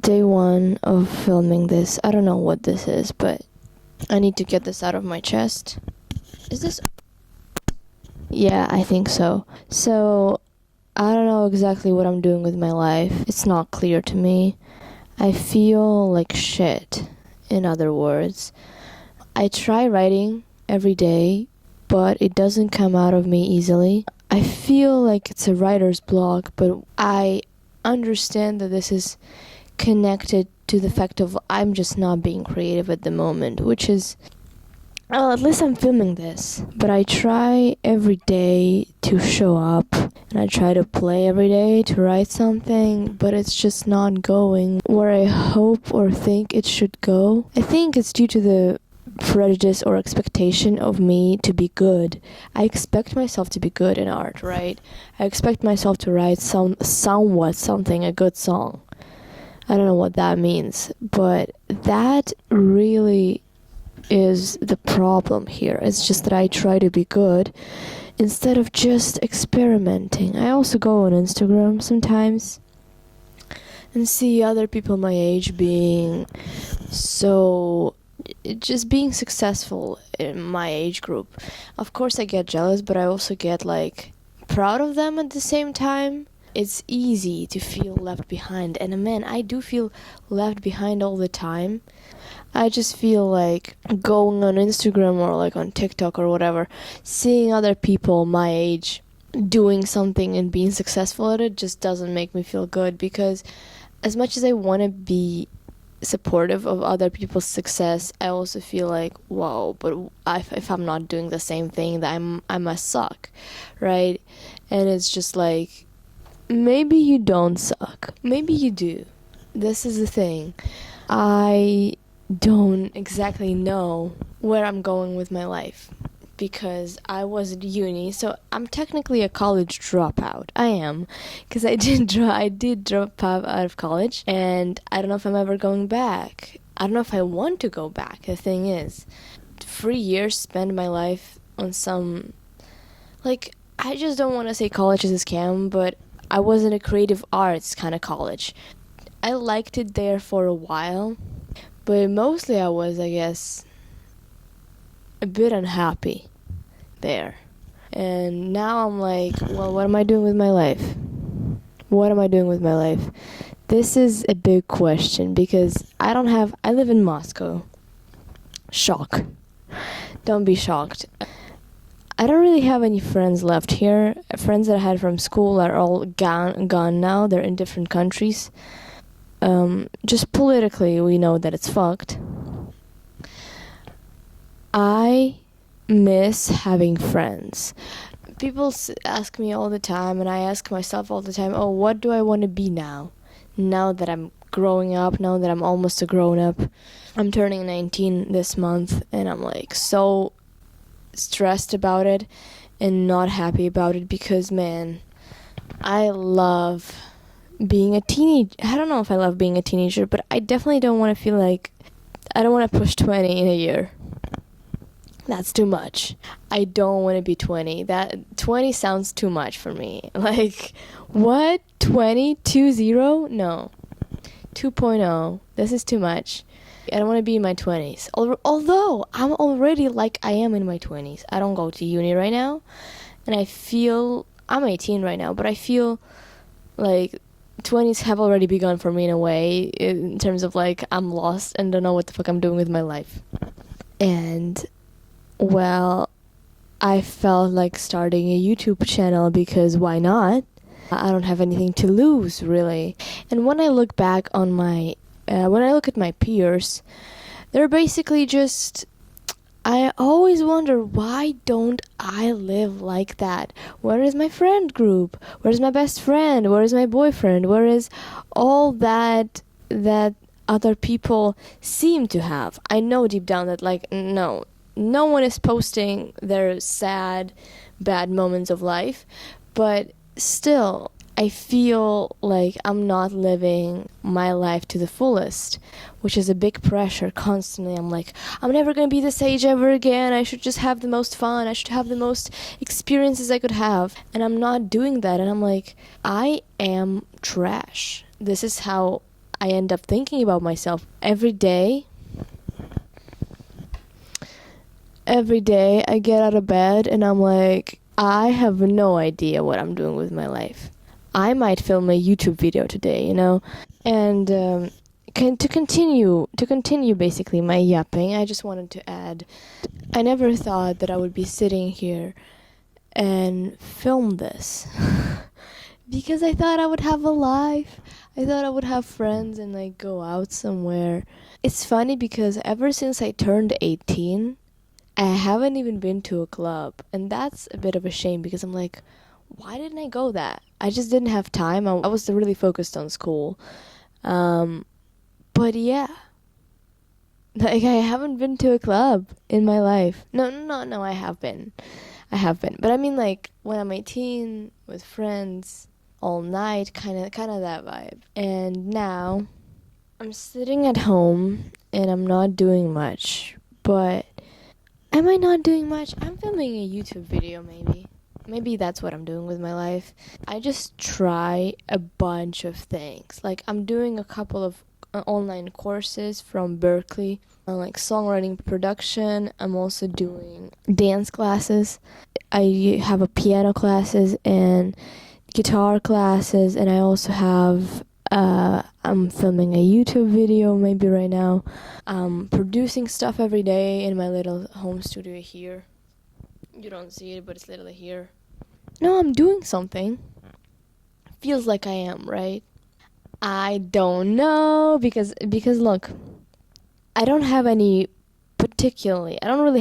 Day one of filming this. I don't know what this is, but I need to get this out of my chest. Is this? Yeah, I think so. I don't know exactly what I'm doing with my life. It's not clear to me. I feel like shit, in other words. I try writing every day, but it doesn't come out of me easily. I feel like it's a writer's block, but I understand that this is connected to the fact of I'm just not being creative at the moment, which is, well, at least I'm filming this. But I try every day to show up, and I try to play every day to write something, but it's just not going where I hope or think it should go. I think it's due to the prejudice or expectation of me to be good. I expect myself to be good in art, right? I expect myself to write somewhat something, a good song. I don't know what that means, but that really is the problem here. It's just that I try to be good instead of just experimenting. I also go on Instagram sometimes and see other people my age being just being successful in my age group. Of course I get jealous, but I also get proud of them at the same time. It's easy to feel left behind, and man, I do feel left behind all the time. I just feel like going on Instagram or on TikTok or whatever, seeing other people my age doing something and being successful at it just doesn't make me feel good, because as much as I want to be supportive of other people's success, I also feel like, whoa, but if I'm not doing the same thing, that I must suck, right? And it's just like, maybe you don't suck. Maybe you do. This is the thing. I don't exactly know where I'm going with my life, because I was at uni, so I'm technically a college dropout. I am, because I did drop out of college, and I don't know if I'm ever going back. I don't know if I want to go back. The thing is, 3 years spent my life on some, I just don't want to say college is a scam, but I was in a creative arts kind of college. I liked it there for a while, but mostly I was, I guess, a bit unhappy there. And now I'm like, well, what am I doing with my life? What am I doing with my life? This is a big question, because I live in Moscow. Shock. Don't be shocked. I don't really have any friends left here. Friends that I had from school are all gone now. They're in different countries. Just politically, we know that it's fucked. I miss having friends. People ask me all the time, and I ask myself all the time, oh, what do I want to be now? Now that I'm growing up, now that I'm almost a grown-up. I'm turning 19 this month, and I'm so stressed about it and not happy about it, because, man, I love being a teenager. I don't know if I love being a teenager, but I definitely don't want to feel like I don't want to push 20 in a year. That's too much. I don't want to be 20. That 20 sounds too much for me. What? 20? 2-0? No. 2.0. This is too much. I don't want to be in my 20s. Although I'm already like I am in my 20s. I don't go to uni right now. And I'm 18 right now, but I feel like 20s have already begun for me in a way, in terms of I'm lost and don't know what the fuck I'm doing with my life. And, well, I felt like starting a YouTube channel, because why not? I don't have anything to lose, really. And when I look back on when I look at my peers, they're basically just, I always wonder, why don't I live like that? Where is my friend group? Where's my best friend? Where is my boyfriend? Where is all that other people seem to have? I know deep down that no one is posting their sad, bad moments of life, but still, I feel like I'm not living my life to the fullest, which is a big pressure constantly. I'm like, I'm never going to be this age ever again. I should just have the most fun. I should have the most experiences I could have. And I'm not doing that. And I'm like, I am trash. This is how I end up thinking about myself every day. Every day I get out of bed and I'm like, I have no idea what I'm doing with my life. I might film a YouTube video today, And to continue basically my yapping, I just wanted to add, I never thought that I would be sitting here and film this. Because I thought I would have a life. I thought I would have friends and like go out somewhere. It's funny because ever since I turned 18, I haven't even been to a club. And that's a bit of a shame because I'm like, why didn't I go that? I just didn't have time. I was really focused on school. But yeah. Like, I haven't been to a club in my life. No, I have been. But I mean, like, when I'm 18, with friends, all night, kind of that vibe. And now, I'm sitting at home, and I'm not doing much. But, am I not doing much? I'm filming a YouTube video, maybe. Maybe that's what I'm doing with my life. I just try a bunch of things. Like, I'm doing a couple of online courses from Berkeley on like songwriting production. I'm also doing dance classes. I have a piano classes and guitar classes, and I also have I'm filming a YouTube video maybe right now. Producing stuff every day in my little home studio here. You don't see it, but it's literally here. No, I'm doing something. Feels like I am, right? I don't know because look, I don't really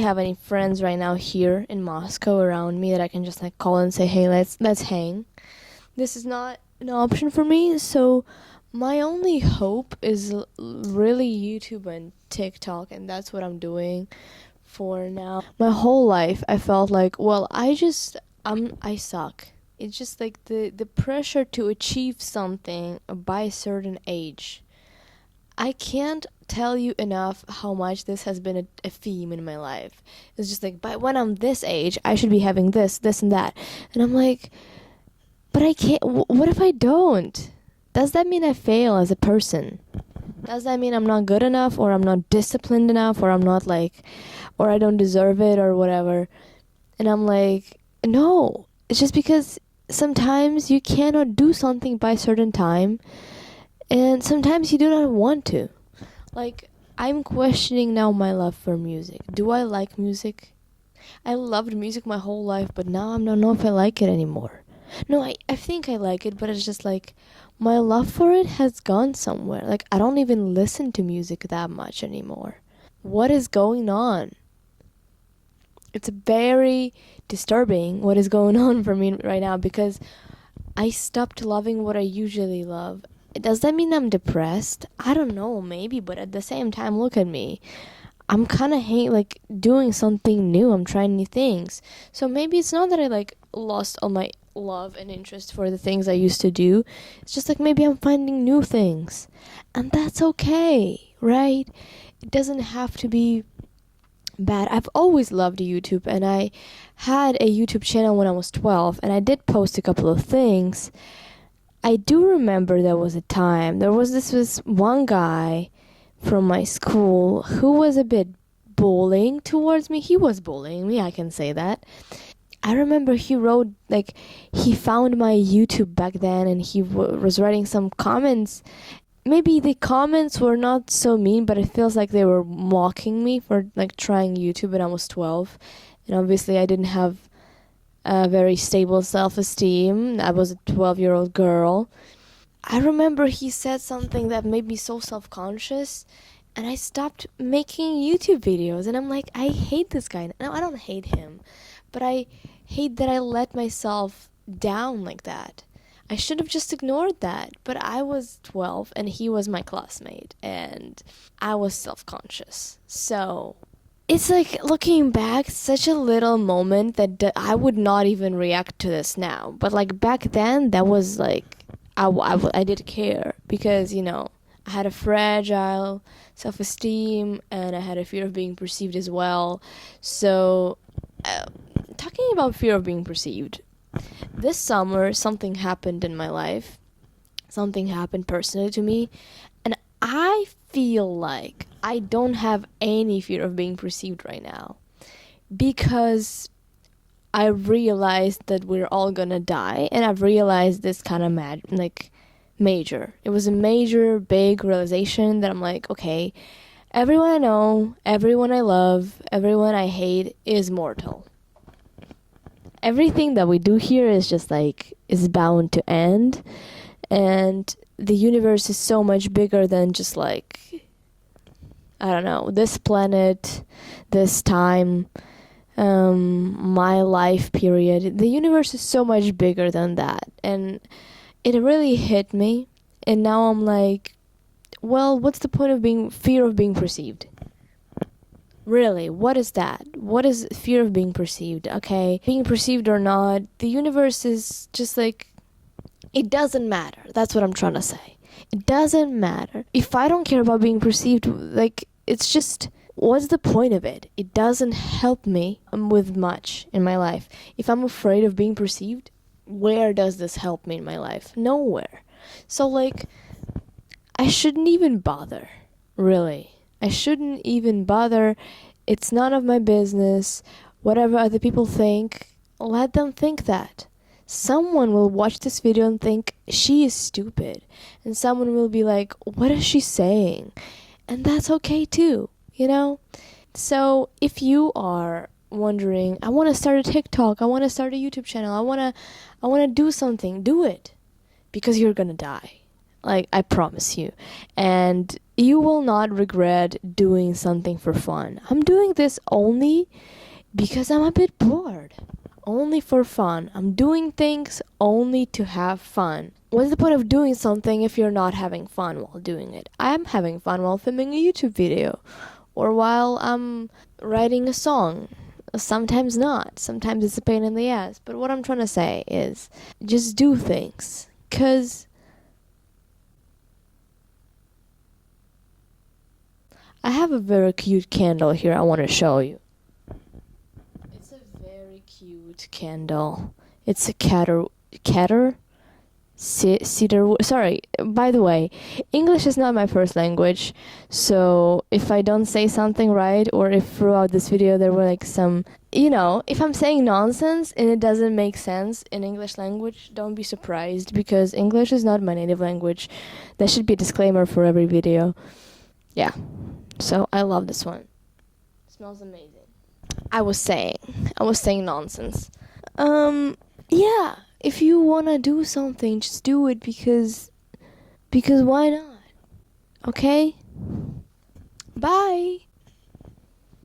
have any friends right now here in Moscow around me that I can just like call and say, "Hey, let's hang." This is not an option for me, so my only hope is really YouTube and TikTok, and that's what I'm doing for now. My whole life I felt like, well, I suck. It's just like the pressure to achieve something by a certain age. I can't tell you enough how much this has been a theme in my life. It's just like, by when I'm this age, I should be having this, and that. And I'm like, but I can't. What if I don't? Does that mean I fail as a person? Does that mean I'm not good enough, or I'm not disciplined enough, or I'm not like, or I don't deserve it, or whatever? And I'm like, no. It's just because sometimes you cannot do something by a certain time, and sometimes you do not want to. Like, I'm questioning now my love for music. Do I like music? I loved music my whole life, but now I don't know if I like it anymore. No, I think I like it, but it's just like my love for it has gone somewhere. Like, I don't even listen to music that much anymore. What is going on? It's very disturbing what is going on for me right now because I stopped loving what I usually love. Does that mean I'm depressed? I don't know, maybe, but at the same time, look at me. I'm kind of like doing something new. I'm trying new things. So maybe it's not that I like lost all my love and interest for the things I used to do. It's just like maybe I'm finding new things. And that's okay, right? It doesn't have to be bad. I've always loved YouTube, and I had a YouTube channel when I was 12, and I did post a couple of things. I do remember there was a time, there was this one guy from my school who was a bit bullying towards me. He was bullying me, I can say that. I remember he wrote, like, he found my YouTube back then, and he was writing some comments. Maybe the comments were not so mean, but it feels like they were mocking me for like trying YouTube when I was 12. And obviously I didn't have a very stable self-esteem. I was a 12-year-old girl. I remember he said something that made me so self-conscious, and I stopped making YouTube videos. And I'm like, I hate this guy. No, I don't hate him, but I hate that I let myself down like that. I should have just ignored that, but I was 12 and he was my classmate, and I was self-conscious. So it's like looking back, such a little moment that I would not even react to this now. But like back then, that was like I did care because I had a fragile self-esteem and I had a fear of being perceived as well. So, uh, talking about fear of being perceived, this summer something happened in my life. Something happened personally to me, and I feel like I don't have any fear of being perceived right now because I realized that we're all gonna die, and I've realized this kind of major. It was a major, big realization that I'm like, okay, everyone I know, everyone I love, everyone I hate is mortal. Everything that we do here is just like is bound to end, and the universe is so much bigger than just like I don't know, this planet, this time, my life period. The universe is so much bigger than that, and it really hit me. And now I'm like, well, what's the point of being fear of being perceived? Really, what is that? What is fear of being perceived? Okay, being perceived or not, the universe is just like, it doesn't matter. That's what I'm trying to say. It doesn't matter. If I don't care about being perceived, like, it's just, what's the point of it? It doesn't help me with much in my life. If I'm afraid of being perceived, where does this help me in my life? Nowhere. So, like, I shouldn't even bother. Really. I shouldn't even bother. It's none of my business. Whatever other people think, let them think that. Someone will watch this video and think she is stupid. And someone will be like, what is she saying? And that's okay too, you know? So if you are wondering, I want to start a TikTok, I want to start a YouTube channel, I want to do something, do it. Because you're going to die. Like, I promise you. And you will not regret doing something for fun. I'm doing this only because I'm a bit bored. Only for fun. I'm doing things only to have fun. What's the point of doing something if you're not having fun while doing it? I'm having fun while filming a YouTube video. Or while I'm writing a song. Sometimes not. Sometimes it's a pain in the ass. But what I'm trying to say is, just do things. 'Cause I have a very cute candle here I want to show you. It's a very cute candle. It's a cedar wood. Sorry, by the way, English is not my first language, so if I don't say something right, or if throughout this video there were like some, if I'm saying nonsense and it doesn't make sense in English language, don't be surprised, because English is not my native language. There should be a disclaimer for every video. Yeah. So I love this one. It smells amazing. I was saying nonsense. Yeah, if you wanna do something, just do it because why not? Okay? Bye.